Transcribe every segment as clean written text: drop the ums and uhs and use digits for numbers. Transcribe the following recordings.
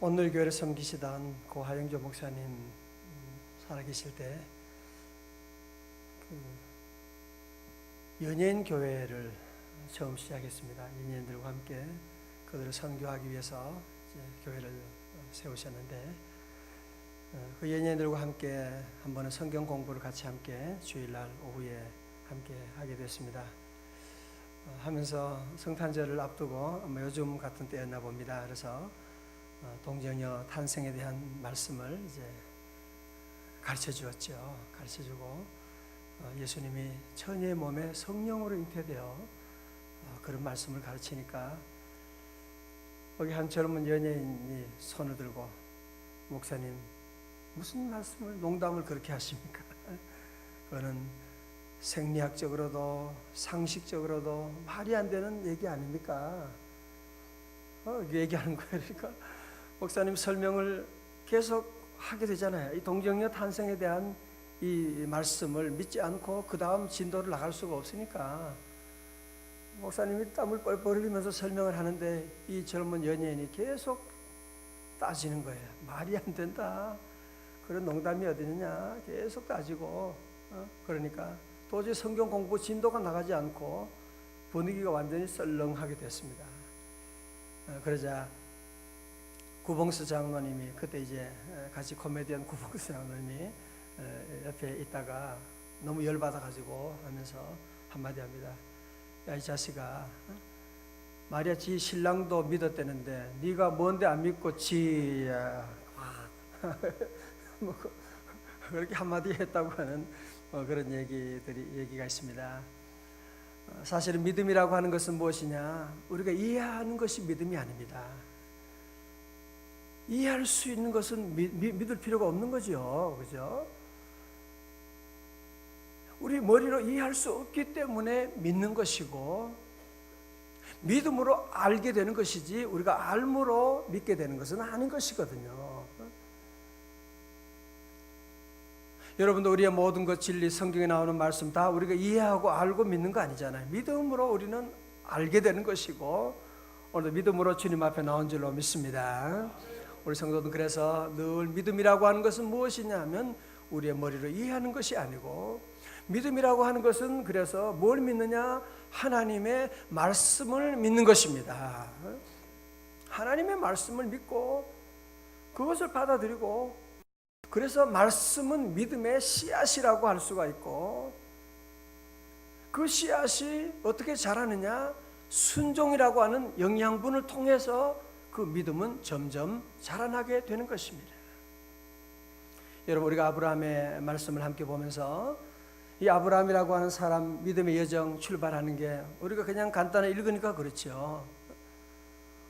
오늘 교회를 섬기시던 고하영조 목사님 살아계실 때 연예인 교회를 처음 시작했습니다. 연예인들과 함께 그들을 선교하기 위해서 이제 교회를 세우셨는데 그 연예인들과 함께 한 번은 성경 공부를 같이 함께 주일날 오후에 함께 하게 됐습니다. 하면서 성탄절을 앞두고 요즘 같은 때였나 봅니다. 그래서 동정녀 탄생에 대한 말씀을 이제 가르쳐 주었죠. 가르쳐 주고 예수님이 처녀의 몸에 성령으로 잉태되어 그런 말씀을 가르치니까 거기 한 젊은 연예인이 손을 들고 목사님 무슨 말씀을 농담을 그렇게 하십니까? 그거는 생리학적으로도 상식적으로도 말이 안 되는 얘기 아닙니까? 얘기하는 거예요. 그러니까 목사님 설명을 계속 하게 되잖아요. 이 동정녀 탄생에 대한 이 말씀을 믿지 않고 그 다음 진도를 나갈 수가 없으니까 목사님이 땀을 뻘뻘 흘리면서 설명을 하는데 이 젊은 연예인이 계속 따지는 거예요. 말이 안 된다. 그런 농담이 어디 있느냐. 계속 따지고 그러니까 도저히 성경 공부 진도가 나가지 않고 분위기가 완전히 썰렁하게 됐습니다. 그러자 구봉수 장로님이 그때 이제 같이 코미디언 구봉수 장로님이 옆에 있다가 너무 열받아가지고 하면서 한마디 합니다. 야, 이 자식아, 말이야 지 신랑도 믿었대는데 네가 뭔데 안 믿고 지야 뭐 그렇게 한마디 했다고 하는 그런 얘기가 있습니다. 사실은 믿음이라고 하는 것은 무엇이냐? 우리가 이해하는 것이 믿음이 아닙니다. 이해할 수 있는 것은 믿을 필요가 없는 거죠. 그죠? 우리 머리로 이해할 수 없기 때문에 믿는 것이고 믿음으로 알게 되는 것이지 우리가 알므로 믿게 되는 것은 아닌 것이거든요. 여러분도 우리의 모든 것 진리 성경에 나오는 말씀 다 우리가 이해하고 알고 믿는 거 아니잖아요. 믿음으로 우리는 알게 되는 것이고 오늘도 믿음으로 주님 앞에 나온 줄로 믿습니다. 우리 성도는 그래서 늘 믿음이라고 하는 것은 무엇이냐 하면 우리의 머리로 이해하는 것이 아니고 믿음이라고 하는 것은 그래서 뭘 믿느냐? 하나님의 말씀을 믿는 것입니다. 하나님의 말씀을 믿고 그것을 받아들이고 그래서 말씀은 믿음의 씨앗이라고 할 수가 있고 그 씨앗이 어떻게 자라느냐? 순종이라고 하는 영양분을 통해서 그 믿음은 점점 자라나게 되는 것입니다. 여러분 우리가 아브라함의 말씀을 함께 보면서 이 아브라함이라고 하는 사람 믿음의 여정 출발하는 게 우리가 그냥 간단히 읽으니까 그렇죠.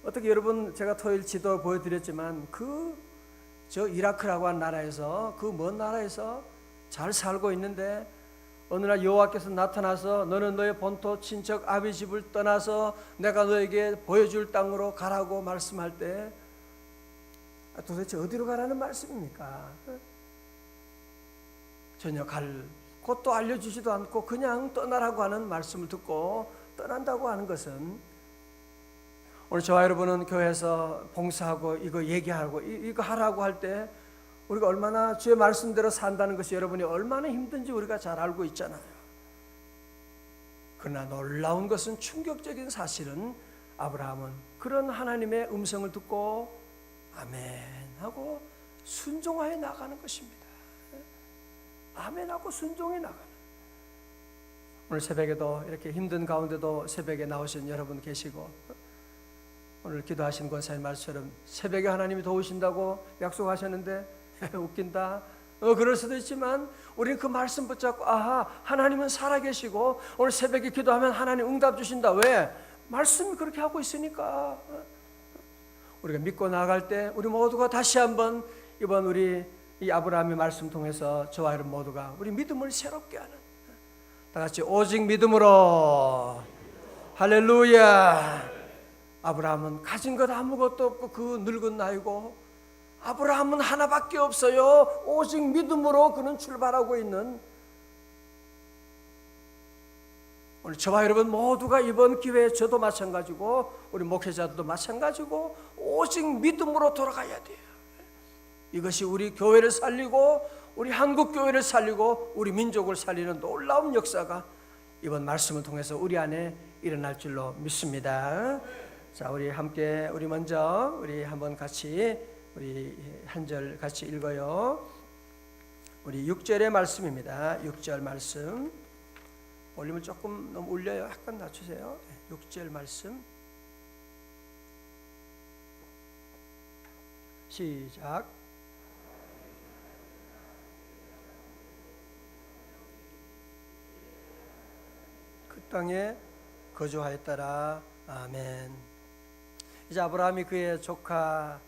어떻게 여러분 제가 토요일 지도 보여드렸지만 저 이라크라고 하는 나라에서 그 먼 나라에서 잘 살고 있는데 어느 날 여호와께서 나타나서 너는 너의 본토 친척 아비 집을 떠나서 내가 너에게 보여줄 땅으로 가라고 말씀할 때 도대체 어디로 가라는 말씀입니까? 전혀 갈 곳도 알려주지도 않고 그냥 떠나라고 하는 말씀을 듣고 떠난다고 하는 것은 오늘 저와 여러분은 교회에서 봉사하고 이거 얘기하고 이거 하라고 할 때 우리가 얼마나 주의 말씀대로 산다는 것이 여러분이 얼마나 힘든지 우리가 잘 알고 있잖아요. 그러나 놀라운 것은 충격적인 사실은 아브라함은 그런 하나님의 음성을 듣고 아멘 하고 순종하여 나가는 것입니다. 아멘하고 순종해 나가는. 오늘 새벽에도 이렇게 힘든 가운데도 새벽에 나오신 여러분 계시고 오늘 기도하신 권사님 말씀처럼 새벽에 하나님이 도우신다고 약속하셨는데 웃긴다. 그럴 수도 있지만 우리는 그 말씀 붙잡고 아하 하나님은 살아계시고 오늘 새벽에 기도하면 하나님 응답 주신다. 왜? 말씀이 그렇게 하고 있으니까. 우리가 믿고 나아갈 때 우리 모두가 다시 한번 이번 우리 이 아브라함의 말씀 통해서 저와 여러분 모두가 우리 믿음을 새롭게 하는 다 같이 오직 믿음으로 할렐루야. 아브라함은 가진 것 아무것도 없고 그 늙은 나이고 아브라함은 하나밖에 없어요. 오직 믿음으로 그는 출발하고 있는 오늘 저와 여러분 모두가 이번 기회에 저도 마찬가지고 우리 목회자들도 마찬가지고 오직 믿음으로 돌아가야 돼요. 이것이 우리 교회를 살리고 우리 한국 교회를 살리고 우리 민족을 살리는 놀라운 역사가 이번 말씀을 통해서 우리 안에 일어날 줄로 믿습니다. 자, 우리 함께 우리 먼저 우리 한번 같이 우리 한 절 같이 읽어요. 우리 6절의 말씀입니다. 6절 말씀. 볼륨을 조금 너무 올려요. 약간 낮추세요. 6절 말씀. 시작. 그 땅에 거주하였더라. 아멘. 이제 아브라함이 그의 조카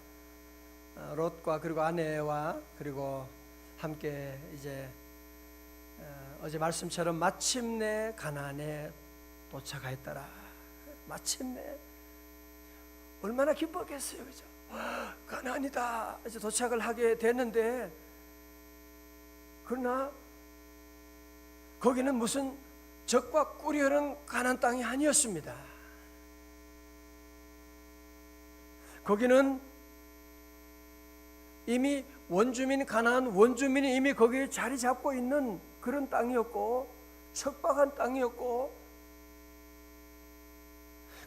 롯과 그리고 아내와 그리고 함께 이제 어제 말씀처럼 마침내 가나안에 도착하였더라. 마침내 얼마나 기뻤겠어요, 그죠? 가나안이다. 이제 도착을 하게 됐는데, 그러나 거기는 무슨 적과 꿀이 흐르는 가나안 땅이 아니었습니다. 거기는 이미 원주민 가나안 원주민이 이미 거기에 자리 잡고 있는 그런 땅이었고 척박한 땅이었고,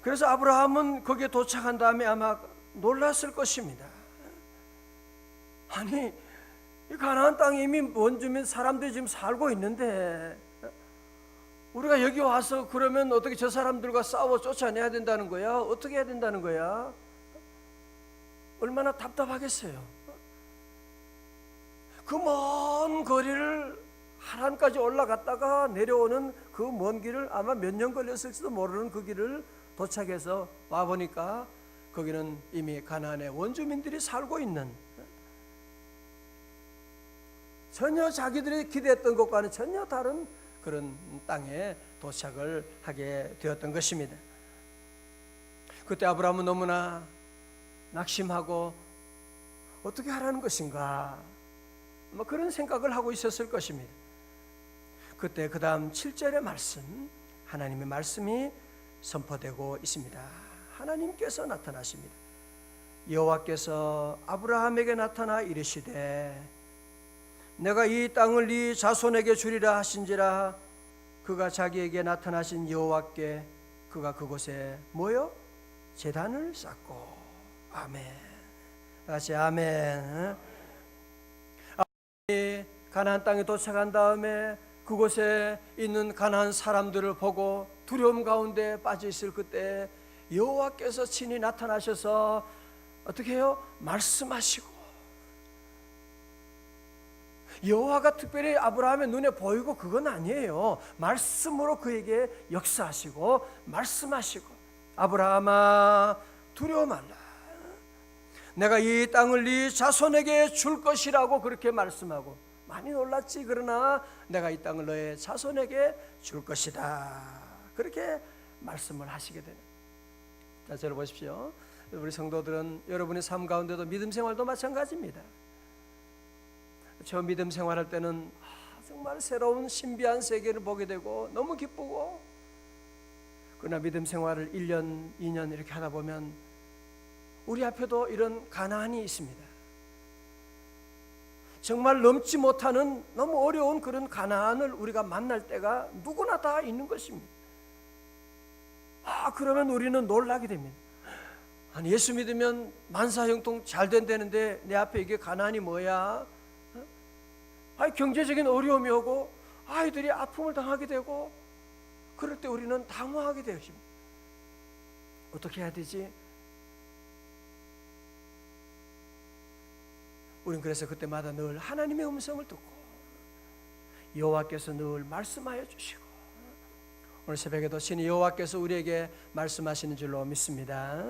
그래서 아브라함은 거기에 도착한 다음에 아마 놀랐을 것입니다. 아니, 이 가나안 땅에 이미 원주민 사람들이 지금 살고 있는데 우리가 여기 와서 그러면 어떻게 저 사람들과 싸워 쫓아내야 된다는 거야? 어떻게 해야 된다는 거야? 얼마나 답답하겠어요. 그 먼 거리를 하란까지 올라갔다가 내려오는 그 먼 길을 아마 몇 년 걸렸을지도 모르는 그 길을 도착해서 와보니까 거기는 이미 가나안의 원주민들이 살고 있는, 전혀 자기들이 기대했던 것과는 전혀 다른 그런 땅에 도착을 하게 되었던 것입니다. 그때 아브라함은 너무나 낙심하고 어떻게 하라는 것인가 그런 생각을 하고 있었을 것입니다. 그때 그 다음 7절의 말씀, 하나님의 말씀이 선포되고 있습니다. 하나님께서 나타나십니다. 여호와께서 아브라함에게 나타나 이르시되 내가 이 땅을 네 자손에게 주리라 하신지라. 그가 자기에게 나타나신 여호와께 그가 그곳에 모여 제단을 쌓고. 아멘. 다시 아멘. 가나안 땅에 도착한 다음에 그곳에 있는 가나안 사람들을 보고 두려움 가운데 빠져 있을 그때 여호와께서 친히 나타나셔서 어떻게 해요? 말씀하시고, 여호와가 특별히 아브라함의 눈에 보이고 그건 아니에요. 말씀으로 그에게 역사하시고 말씀하시고, 아브라함아 두려워 말라. 내가 이 땅을 네 자손에게 줄 것이라고 그렇게 말씀하고, 많이 놀랐지. 그러나 내가 이 땅을 너의 자손에게 줄 것이다. 그렇게 말씀을 하시게 되는. 자, 저를 보십시오. 우리 성도들은 여러분의 삶 가운데도 믿음 생활도 마찬가지입니다. 저 믿음 생활할 때는 정말 새로운 신비한 세계를 보게 되고 너무 기쁘고, 그러나 믿음 생활을 1년, 2년 이렇게 하다 보면 우리 앞에도 이런 가나안이 있습니다. 정말 넘지 못하는 너무 어려운 그런 가나안을 우리가 만날 때가 누구나 다 있는 것입니다. 그러면 우리는 놀라게 됩니다. 아니, 예수 믿으면 만사형통 잘 된다는데 내 앞에 이게 가나안이 뭐야? 경제적인 어려움이 오고 아이들이 아픔을 당하게 되고, 그럴 때 우리는 당황하게 되십니다. 어떻게 해야 되지? 우리는 그래서 그때마다 늘 하나님의 음성을 듣고 여호와께서 늘 말씀하여 주시고, 오늘 새벽에도 신이 여호와께서 우리에게 말씀하시는 줄로 믿습니다.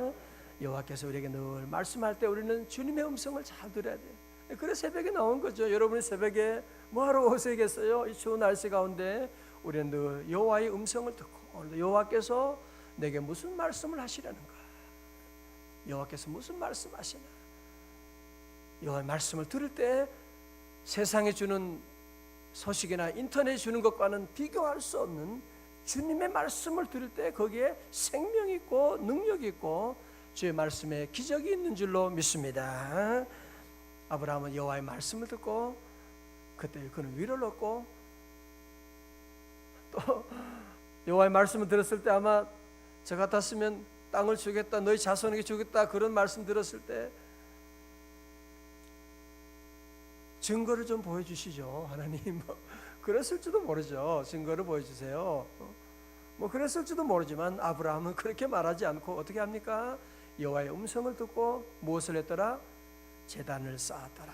여호와께서 우리에게 늘 말씀할 때 우리는 주님의 음성을 잘 들어야 돼요. 그래서 새벽에 나온 거죠. 여러분이 새벽에 뭐하러 오시겠어요? 이 추운 날씨 가운데 우리는 늘 여호와의 음성을 듣고, 오늘도 여호와께서 내게 무슨 말씀을 하시려는가, 여호와께서 무슨 말씀하시나, 여호와의 말씀을 들을 때 세상에 주는 소식이나 인터넷에 주는 것과는 비교할 수 없는 주님의 말씀을 들을 때 거기에 생명이 있고 능력이 있고 주의 말씀에 기적이 있는 줄로 믿습니다. 아브라함은 여호와의 말씀을 듣고 그때 그는 위로를 얻고 또 여호와의 말씀을 들었을 때 아마 저 같았으면 땅을 주겠다, 너희 자손에게 주겠다 그런 말씀 들었을 때 증거를 좀 보여주시죠 하나님. 그랬을지도 모르죠. 증거를 보여주세요. 뭐 그랬을지도 모르지만 아브라함은 그렇게 말하지 않고 어떻게 합니까? 여호와의 음성을 듣고 무엇을 했더라? 제단을 쌓았더라.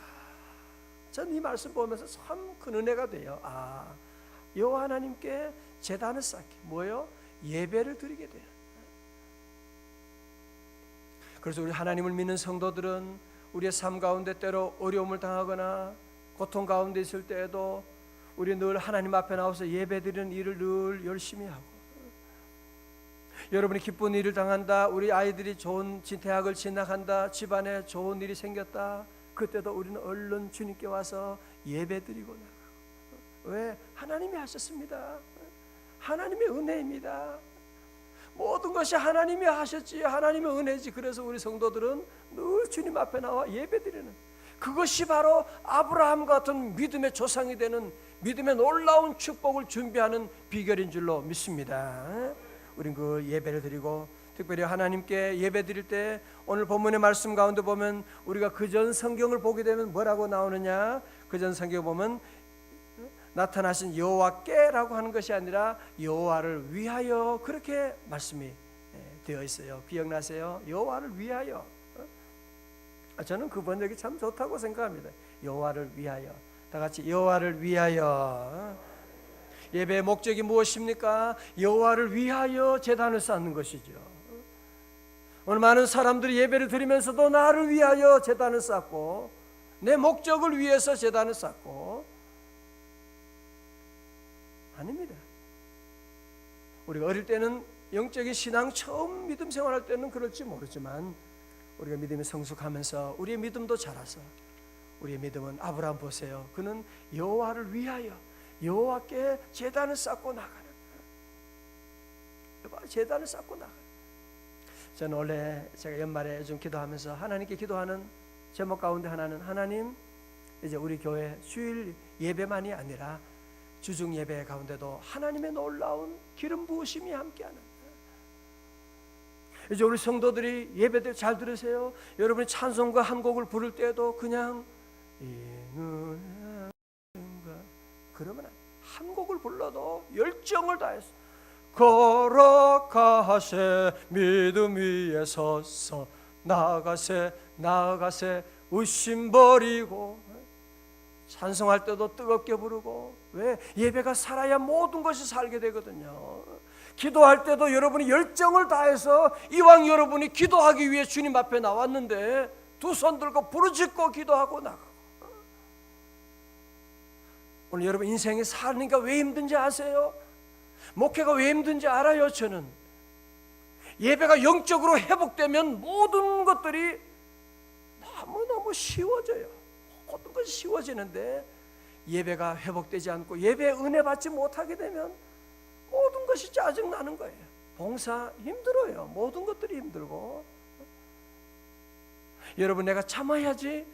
전 이 말씀 보면서 참 큰 은혜가 돼요. 여호와 하나님께 제단을 쌓기, 뭐예요? 예배를 드리게 돼요. 그래서 우리 하나님을 믿는 성도들은 우리의 삶 가운데 때로 어려움을 당하거나 고통 가운데 있을 때에도 우리 늘 하나님 앞에 나와서 예배드리는 일을 늘 열심히 하고, 여러분이 기쁜 일을 당한다, 우리 아이들이 좋은 대학을 진학한다, 집안에 좋은 일이 생겼다, 그때도 우리는 얼른 주님께 와서 예배드리고 나가고. 왜? 하나님이 하셨습니다. 하나님의 은혜입니다. 모든 것이 하나님이 하셨지, 하나님의 은혜지. 그래서 우리 성도들은 늘 주님 앞에 나와 예배드리는, 그것이 바로 아브라함 같은 믿음의 조상이 되는, 믿음의 놀라운 축복을 준비하는 비결인 줄로 믿습니다. 우린 그 예배를 드리고, 특별히 하나님께 예배 드릴 때 오늘 본문의 말씀 가운데 보면 우리가 그전 성경을 보게 되면 뭐라고 나오느냐? 그전 성경을 보면 나타나신 여호와께라고 하는 것이 아니라 여호와를 위하여, 그렇게 말씀이 되어 있어요. 기억나세요? 여호와를 위하여. 저는 그 번역이 참 좋다고 생각합니다. 여호와를 위하여. 다 같이 여호와를 위하여. 예배의 목적이 무엇입니까? 여호와를 위하여 제단을 쌓는 것이죠. 오늘 많은 사람들이 예배를 드리면서도 나를 위하여 제단을 쌓고 내 목적을 위해서 제단을 쌓고, 아닙니다. 우리가 어릴 때는 영적인 신앙 처음 믿음 생활할 때는 그럴지 모르지만 우리가 믿음이 성숙하면서 우리의 믿음도 자라서, 우리의 믿음은 아브라함 보세요. 그는 여호와를 위하여 여호와께 제단을 쌓고 나가는, 제단을 쌓고 나가는. 저는 원래 제가 연말에 좀 기도하면서 하나님께 기도하는 제목 가운데 하나는, 하나님 이제 우리 교회 주일 예배만이 아니라 주중 예배 가운데도 하나님의 놀라운 기름 부으심이 함께하는, 이제 우리 성도들이 예배 때 잘 들으세요. 여러분이 찬송가 한 곡을 부를 때도 그냥 이 눈에 그러면 한 곡을 불러도 열정을 다해서 걸어가세 믿음 위에 서서 나아가세 나아가세 의심 버리고, 찬송할 때도 뜨겁게 부르고. 왜? 예배가 살아야 모든 것이 살게 되거든요. 기도할 때도 여러분이 열정을 다해서, 이왕 여러분이 기도하기 위해 주님 앞에 나왔는데 두 손 들고 부르짖고 기도하고 나가고. 오늘 여러분 인생이 사니까 왜 힘든지 아세요? 목회가 왜 힘든지 알아요. 저는 예배가 영적으로 회복되면 모든 것들이 너무너무 쉬워져요. 모든 것이 쉬워지는데 예배가 회복되지 않고 예배에 은혜 받지 못하게 되면 모든 것이 짜증나는 거예요. 봉사 힘들어요. 모든 것들이 힘들고. 여러분, 내가 참아야지,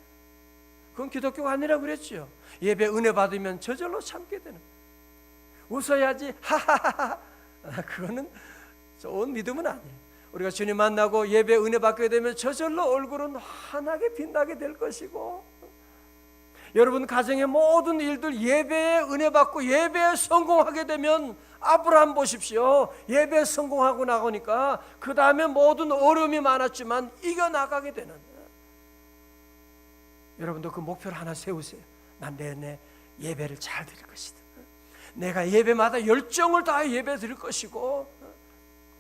그건 기독교가 아니라고 그랬죠. 예배 은혜 받으면 저절로 참게 되는, 웃어야지 하하하하, 그거는 좋은 믿음은 아니에요. 우리가 주님 만나고 예배 은혜 받게 되면 저절로 얼굴은 환하게 빛나게 될 것이고, 여러분 가정의 모든 일들 예배에 은혜 받고 예배에 성공하게 되면, 아브라함 보십시오. 예배에 성공하고 나가니까 그 다음에 모든 어려움이 많았지만 이겨나가게 되는, 여러분도 그 목표를 하나 세우세요. 난 내내 예배를 잘 드릴 것이다. 내가 예배마다 열정을 다해 예배 드릴 것이고,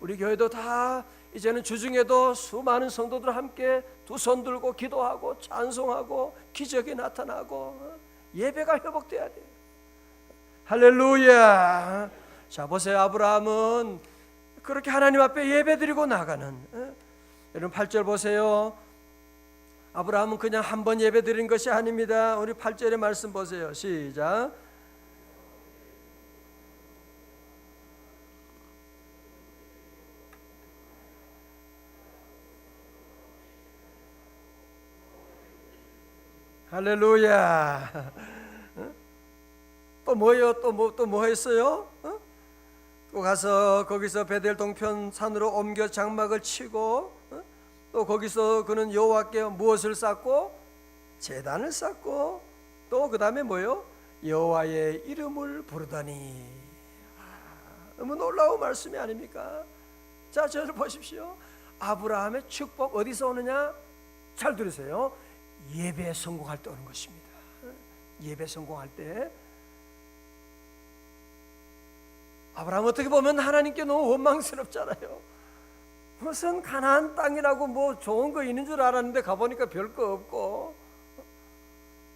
우리 교회도 다 이제는 주중에도 수많은 성도들 함께 두 손 들고 기도하고 찬송하고 기적이 나타나고 예배가 회복돼야 돼요. 할렐루야. 자, 보세요. 아브라함은 그렇게 하나님 앞에 예배 드리고 나가는, 여러분 8절 보세요. 아브라함은 그냥 한 번 예배 드린 것이 아닙니다. 우리 8절의 말씀 보세요. 시작. 할렐루야. 또 뭐요? 또 뭐 했어요? 또 가서 거기서 베델 동편 산으로 옮겨 장막을 치고, 또 거기서 그는 여호와께 무엇을 쌓고? 제단을 쌓고, 또 그 다음에 뭐요? 여호와의 이름을 부르더니. 너무 놀라운 말씀이 아닙니까? 자, 저를 보십시오. 아브라함의 축복 어디서 오느냐? 잘 들으세요. 예배에 성공할 때 오는 것입니다. 예배 성공할 때. 아브라함 어떻게 보면 하나님께 너무 원망스럽잖아요. 무슨 가나안 땅이라고 뭐 좋은 거 있는 줄 알았는데 가보니까 별 거 없고,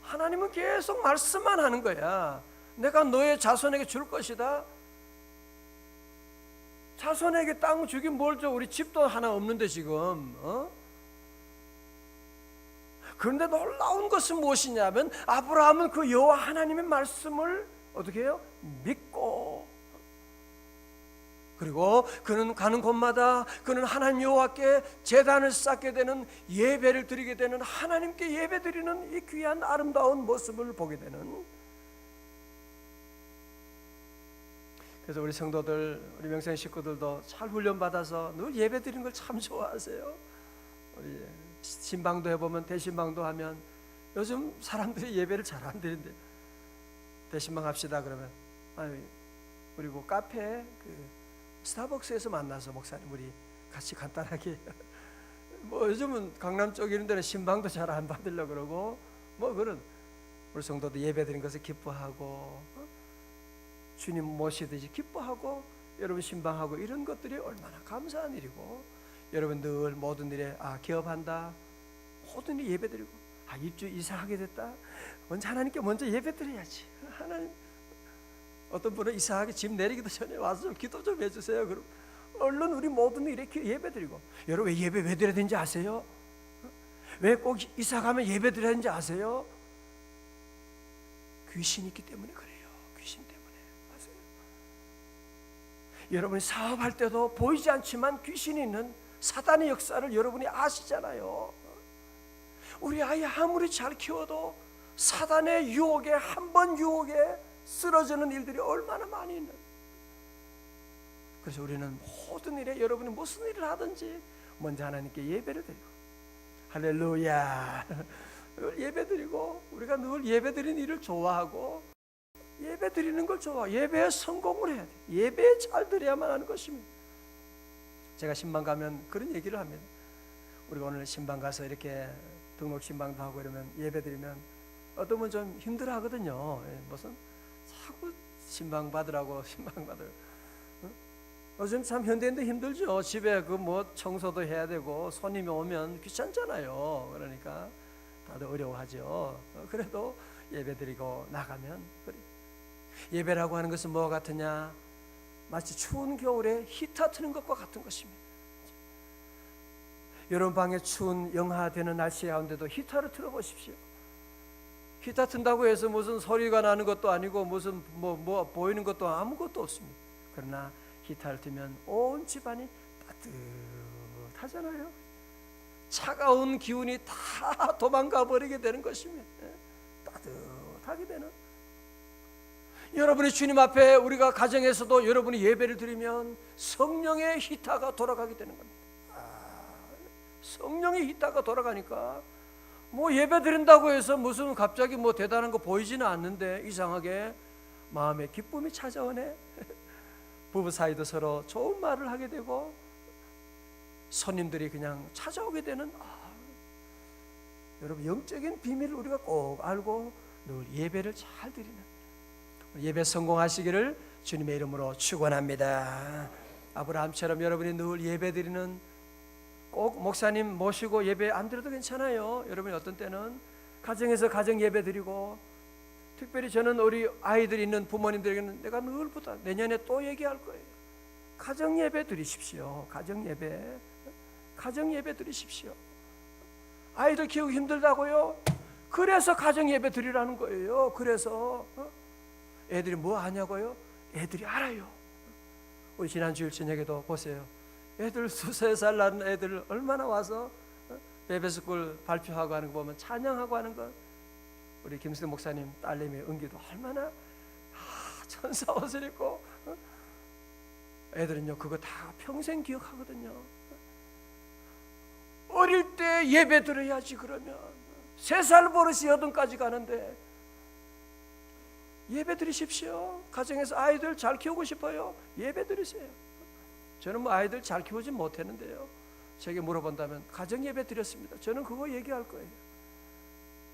하나님은 계속 말씀만 하는 거야. 내가 너의 자손에게 줄 것이다. 자손에게 땅 주긴 뭘 줘? 우리 집도 하나 없는데 지금. 그런데 놀라운 것은 무엇이냐면 아브라함은 그 여호와 하나님의 말씀을 어떻게 해요? 믿고, 그리고 그는 가는 곳마다 그는 하나님 여호와께 제단을 쌓게 되는, 예배를 드리게 되는, 하나님께 예배 드리는 이 귀한 아름다운 모습을 보게 되는. 그래서 우리 성도들, 우리 명생 식구들도 잘 훈련받아서 늘 예배 드리는 걸 참 좋아하세요. 우리 신방도 해보면, 대신방도 하면 요즘 사람들이 예배를 잘 안 드린대. 대신방 합시다 그러면, 아니 우리 그 카페 스타벅스에서 만나서 목사님 우리 같이 간단하게 뭐 요즘은 강남 쪽 이런 데는 신방도 잘 안 받으려고 그러고, 뭐 그런 우리 성도도 예배 드린 것을 기뻐하고, 주님 모시듯이 기뻐하고, 여러분 신방하고 이런 것들이 얼마나 감사한 일이고, 여러분 늘 모든 일에 기업한다, 모든 일 예배 드리고, 입주 이사하게 됐다, 먼저 하나님께 먼저 예배 드려야지. 하나님, 어떤 분은 이사하게 집 내리기도 전에 와서 좀 기도 좀 해주세요. 그럼 얼른 우리 모든 일에 예배 드리고. 여러분 왜 예배 왜 드려야 되는지 아세요? 왜 꼭 이사 가면 예배 드려야 되는지 아세요? 귀신이 있기 때문에 그래요. 귀신 때문에. 아세요? 여러분이 사업할 때도 보이지 않지만 귀신이 있는 사단의 역사를 여러분이 아시잖아요. 우리 아이 아무리 잘 키워도 사단의 유혹에, 한 번 유혹에 쓰러지는 일들이 얼마나 많이 있는. 그래서 우리는 모든 일에, 여러분이 무슨 일을 하든지 먼저 하나님께 예배를 드리고, 할렐루야, 늘 예배 드리고, 우리가 늘 예배 드리는 일을 좋아하고, 예배 드리는 걸 좋아. 예배에 성공을 해야 돼. 예배에 잘 드려야만 하는 것입니다. 제가 신방 가면 그런 얘기를 합니다. 우리가 오늘 신방 가서 이렇게 등록 신방도 하고 이러면 예배 드리면 어떤 분 좀 힘들어 하거든요. 무슨 자꾸 신방 받으라고 신방 받으라고. 요즘 참 현대인도 힘들죠. 집에 그 뭐 청소도 해야 되고 손님이 오면 귀찮잖아요. 그러니까 다들 어려워하죠. 그래도 예배 드리고 나가면 그래. 예배라고 하는 것은 뭐와 같으냐? 마치 추운 겨울에 히터 트는 것과 같은 것입니다. 여러분 방에 추운 영하되는 날씨 가운데도 히터를 틀어보십시오. 히터 튼다고 해서 무슨 소리가 나는 것도 아니고 무슨 뭐 보이는 것도 아무것도 없습니다. 그러나 히터를 틀면 온 집안이 따뜻하잖아요. 차가운 기운이 다 도망가 버리게 되는 것입니다. 따뜻하게 되는. 여러분이 주님 앞에, 우리가 가정에서도 여러분이 예배를 드리면 성령의 히터가 돌아가게 되는 겁니다. 성령의 히터가 돌아가니까 뭐 예배 드린다고 해서 무슨 갑자기 뭐 대단한 거 보이지는 않는데 이상하게 마음에 기쁨이 찾아오네. 부부 사이도 서로 좋은 말을 하게 되고, 손님들이 그냥 찾아오게 되는. 여러분 영적인 비밀을 우리가 꼭 알고 늘 예배를 잘 드리는, 예배 성공하시기를 주님의 이름으로 축원합니다. 아브라함처럼 여러분이 늘 예배 드리는, 꼭 목사님 모시고 예배 안 드려도 괜찮아요. 여러분이 어떤 때는 가정에서 가정 예배 드리고, 특별히 저는 우리 아이들 있는 부모님들에게는 내가 늘 부탁, 내년에 또 얘기할 거예요. 가정 예배 드리십시오. 가정 예배 드리십시오. 아이들 키우기 힘들다고요? 그래서 가정 예배 드리라는 거예요. 그래서 애들이 뭐 하냐고요? 애들이 알아요. 우리 지난 주일 저녁에도 보세요. 애들 두세 살 나는 애들 얼마나 와서 베베스쿨 발표하고 하는 거 보면, 찬양하고 하는 거 우리 김수대 목사님 딸내미 은기도 얼마나 천사 옷을 입고 애들은요 그거 다 평생 기억하거든요. 어릴 때 예배 드려야지. 그러면 3살 버릇이 8까지 가는데 예배 드리십시오. 가정에서 아이들 잘 키우고 싶어요? 예배 드리세요. 저는 뭐 아이들 잘 키우지 못했는데요, 제게 물어본다면 가정 예배 드렸습니다. 저는 그거 얘기할 거예요.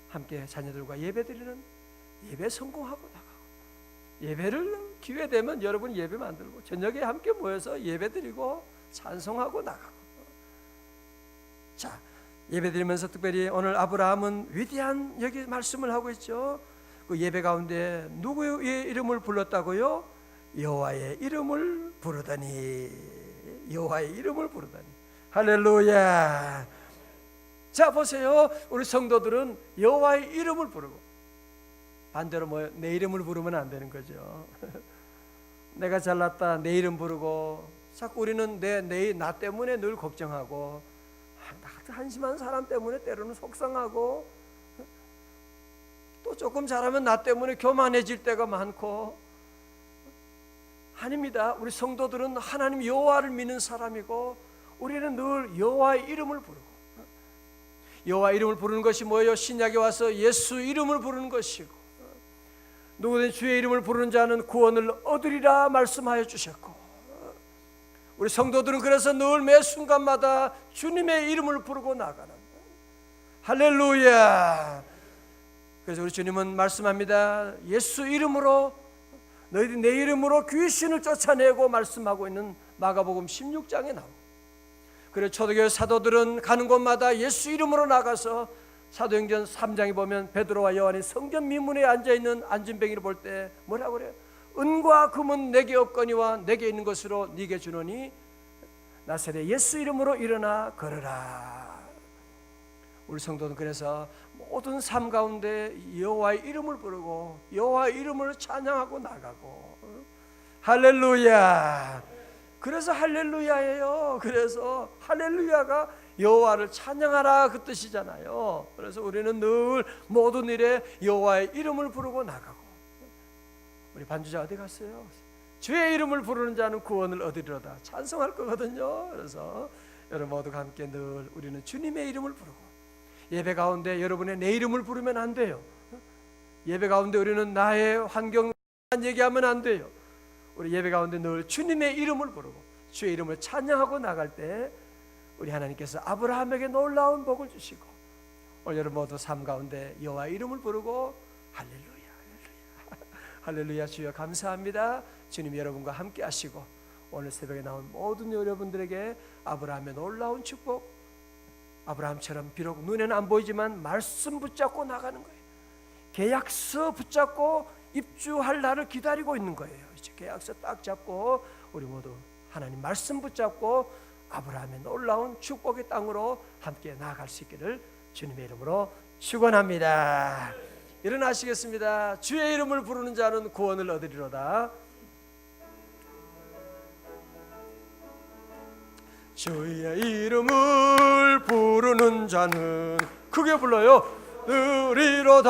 함께 자녀들과 예배 드리는 예배 성공하고 나가고, 예배를 기회 되면 여러분 예배 만들고 저녁에 함께 모여서 예배 드리고 찬송하고 나가고. 자, 예배 드리면서 특별히 오늘 아브라함은 위대한 여기 말씀을 하고 있죠. 그 예배 가운데 누구의 이름을 불렀다고요? 여호와의 이름을 부르더니. 여호와의 이름을 부르더니. 할렐루야. 자, 보세요. 우리 성도들은 여호와의 이름을 부르고, 반대로 내 이름을 부르면 안 되는 거죠. 내가 잘났다 내 이름 부르고, 자꾸 우리는 나 때문에 늘 걱정하고, 한심한 사람 때문에 때로는 속상하고, 또 조금 잘하면 나 때문에 교만해질 때가 많고. 아닙니다. 우리 성도들은 하나님 여호와를 믿는 사람이고, 우리는 늘 여호와의 이름을 부르고, 여호와 이름을 부르는 것이 뭐예요? 신약에 와서 예수 이름을 부르는 것이고, 누구든 주의 이름을 부르는 자는 구원을 얻으리라 말씀하여 주셨고, 우리 성도들은 그래서 늘 매 순간마다 주님의 이름을 부르고 나가는. 할렐루야. 그래서 우리 주님은 말씀합니다. 예수 이름으로, 너희들이 내 이름으로 귀신을 쫓아내고 말씀하고 있는 마가복음 16장에 나오고, 그래서 초대교회 사도들은 가는 곳마다 예수 이름으로 나가서, 사도행전 3장에 보면 베드로와 요한이 성전 미문에 앉아있는 안진뱅이를 볼 때 뭐라고 그래요? 은과 금은 내게 없거니와 내게 있는 것으로 네게 주노니 나사렛 예수 이름으로 일어나 걸으라. 우리 성도는 그래서 모든 삶 가운데 여호와의 이름을 부르고 여호와의 이름을 찬양하고 나가고. 할렐루야. 그래서 할렐루야예요. 그래서 할렐루야가 여호와를 찬양하라 그 뜻이잖아요. 그래서 우리는 늘 모든 일에 여호와의 이름을 부르고 나가고. 우리 반주자 어디 갔어요? 주의 이름을 부르는 자는 구원을 얻으리로다 찬송할 거거든요. 그래서 여러분 모두가 함께 늘 우리는 주님의 이름을 부르고, 예배 가운데 여러분의 내 이름을 부르면 안 돼요. 예배 가운데 우리는 나의 환경만 얘기하면 안 돼요. 우리 예배 가운데 늘 주님의 이름을 부르고 주의 이름을 찬양하고 나갈 때 우리 하나님께서 아브라함에게 놀라운 복을 주시고, 오늘 여러분 모두 삶 가운데 여호와의 이름을 부르고 할렐루야 할렐루야. 주여 감사합니다. 주님 여러분과 함께 하시고, 오늘 새벽에 나온 모든 여러분들에게 아브라함의 놀라운 축복, 아브라함처럼 비록 눈에는 안 보이지만 말씀 붙잡고 나가는 거예요. 계약서 붙잡고 입주할 날을 기다리고 있는 거예요. 이제 계약서 딱 잡고 우리 모두 하나님 말씀 붙잡고 아브라함의 놀라운 축복의 땅으로 함께 나아갈 수 있기를 주님의 이름으로 축원합니다. 일어나시겠습니다. 주의 이름을 부르는 자는 구원을 얻으리로다. 주의 이름을 부르는 자는 크게 불러요. 으리로다.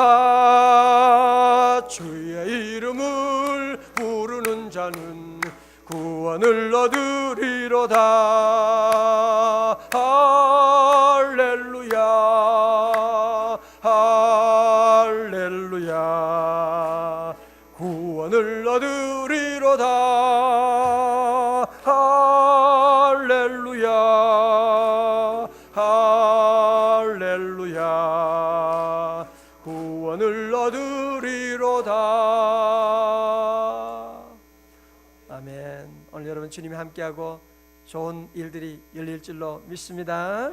주의 이름을 부르는 자는 구원을 얻으리로다. 할렐루야 할렐루야. 구원을 얻으리로다. 할렐루야 할렐루야. 구원을 얻으리로다. 아멘. 오늘 여러분 주님이 함께하고 좋은 일들이 열릴 줄로 믿습니다.